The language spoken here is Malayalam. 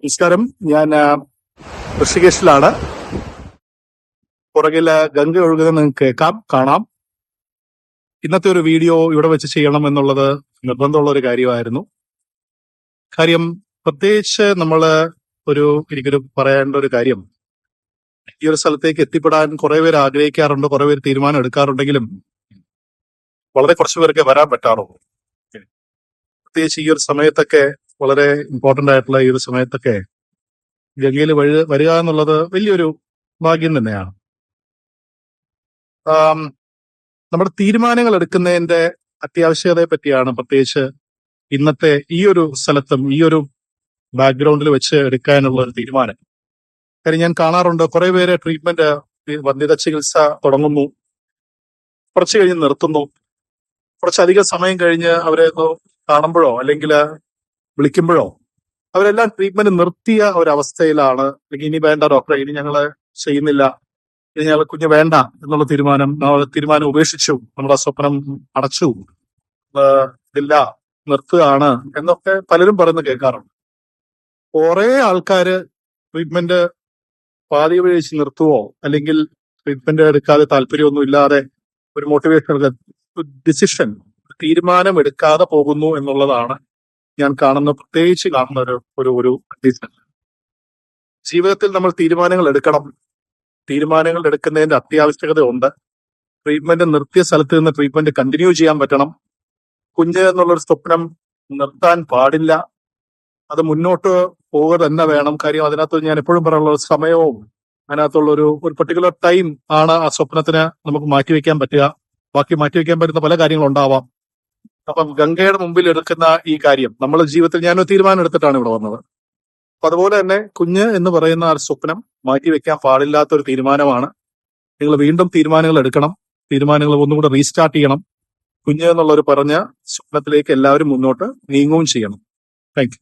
നമസ്കാരം. ഞാൻ ഋഷികേശിലാണ്. പുറകില് ഗംഗ ഒഴുകുന്നത് നിങ്ങൾക്ക് കാണാം. ഇന്നത്തെ ഒരു വീഡിയോ ഇവിടെ വെച്ച് ചെയ്യണം എന്നുള്ളത് നിർബന്ധമുള്ള ഒരു കാര്യമായിരുന്നു. കാര്യം പ്രത്യേകിച്ച് എനിക്കൊരു പറയേണ്ട ഒരു കാര്യം, ഈ ഒരു സ്ഥലത്തേക്ക് എത്തിപ്പെടാൻ കുറെ പേര് ആഗ്രഹിക്കാറുണ്ട്, കുറെ പേര് തീരുമാനം എടുക്കാറുണ്ടെങ്കിലും വളരെ കുറച്ചു പേർക്ക് വരാൻ പറ്റാറുള്ളൂ. പ്രത്യേകിച്ച് ഈ ഒരു സമയത്തൊക്കെ, വളരെ ഇമ്പോർട്ടന്റ് ആയിട്ടുള്ള ഈ ഒരു സമയത്തൊക്കെ ഗംഗയിൽ വരിക എന്നുള്ളത് വലിയൊരു ഭാഗ്യം തന്നെയാണ്. നമ്മുടെ തീരുമാനങ്ങൾ എടുക്കുന്നതിന്റെ അത്യാവശ്യകതയെ പറ്റിയാണ് പ്രത്യേകിച്ച് ഇന്നത്തെ ഈ ഒരു സ്ഥലത്തും ഈ ഒരു ബാക്ക്ഗ്രൗണ്ടിൽ വെച്ച് എടുക്കാനുള്ള ഒരു തീരുമാനം. കാര്യം ഞാൻ കാണാറുണ്ട്, കുറെ പേര് ട്രീറ്റ്മെന്റ്, വന്ധ്യത ചികിത്സ തുടങ്ങുന്നു, കുറച്ച് കഴിഞ്ഞ് നിർത്തുന്നു, കുറച്ചധികം സമയം കഴിഞ്ഞ് അവരെ കാണുമ്പോഴോ അല്ലെങ്കിൽ വിളിക്കുമ്പോഴോ അവരെല്ലാം ട്രീറ്റ്മെന്റ് നിർത്തിയ ഒരവസ്ഥയിലാണ്. ഇനി വേണ്ട ഡോക്ടറെ, ഇനി ഞങ്ങള് ചെയ്യുന്നില്ല, ഇനി ഞങ്ങൾ കുഞ്ഞ് വേണ്ട എന്നുള്ള തീരുമാനം ഉപേക്ഷിച്ചു, നമ്മുടെ സ്വപ്നം അടച്ചു, ഇതില്ല, നിർത്തുകയാണ് എന്നൊക്കെ പലരും പറയുന്ന കേൾക്കാറുണ്ട്. കുറെ ആൾക്കാര് ട്രീറ്റ്മെന്റ് പാതി വഴി വെച്ച് നിർത്തുവോ അല്ലെങ്കിൽ ട്രീറ്റ്മെന്റ് എടുക്കാതെ താല്പര്യമൊന്നും ഇല്ലാതെ ഒരു മോട്ടിവേഷൻ, ഡിസിഷൻ, തീരുമാനം എടുക്കാതെ പോകുന്നു എന്നുള്ളതാണ് ഞാൻ പ്രത്യേകിച്ച് കാണുന്ന ഒരു കണ്ടീഷൻ. ജീവിതത്തിൽ നമ്മൾ തീരുമാനങ്ങൾ എടുക്കണം. തീരുമാനങ്ങൾ എടുക്കുന്നതിന്റെ അത്യാവശ്യകത ഉണ്ട്. ട്രീറ്റ്മെന്റ് നിർത്തിയ സ്ഥലത്ത് നിന്ന് ട്രീറ്റ്മെന്റ് കണ്ടിന്യൂ ചെയ്യാൻ പറ്റണം. കുഞ്ഞ് എന്നുള്ളൊരു സ്വപ്നം നിർത്താൻ പാടില്ല. അത് മുന്നോട്ട് പോവുക തന്നെ വേണം. കാര്യം അതിനകത്ത് ഞാൻ എപ്പോഴും പറയാനുള്ള സമയവും അതിനകത്തുള്ള ഒരു പെർട്ടിക്കുലർ ടൈം ആണ് ആ സ്വപ്നത്തിന് നമുക്ക് മാറ്റിവെക്കാൻ പറ്റുക. ബാക്കി മാറ്റിവെക്കാൻ പറ്റുന്ന പല കാര്യങ്ങളുണ്ടാവാം. അപ്പം ഗംഗയുടെ മുമ്പിൽ എടുക്കുന്ന ഈ കാര്യം, നമ്മുടെ ജീവിതത്തിൽ ഞാനൊരു തീരുമാനം എടുത്തിട്ടാണ് ഇവിടെ വന്നത്. അപ്പൊ അതുപോലെ തന്നെ കുഞ്ഞ് എന്ന് പറയുന്ന ആ സ്വപ്നം മാറ്റിവെക്കാൻ പാടില്ലാത്ത ഒരു തീരുമാനമാണ്. നിങ്ങൾ വീണ്ടും തീരുമാനങ്ങൾ എടുക്കണം. തീരുമാനങ്ങൾ ഒന്നുകൂടെ റീസ്റ്റാർട്ട് ചെയ്യണം. കുഞ്ഞ് എന്നുള്ളൊരു പറഞ്ഞ സ്വപ്നത്തിലേക്ക് എല്ലാവരും മുന്നോട്ട് നീങ്ങുകയും ചെയ്യണം. Thank you.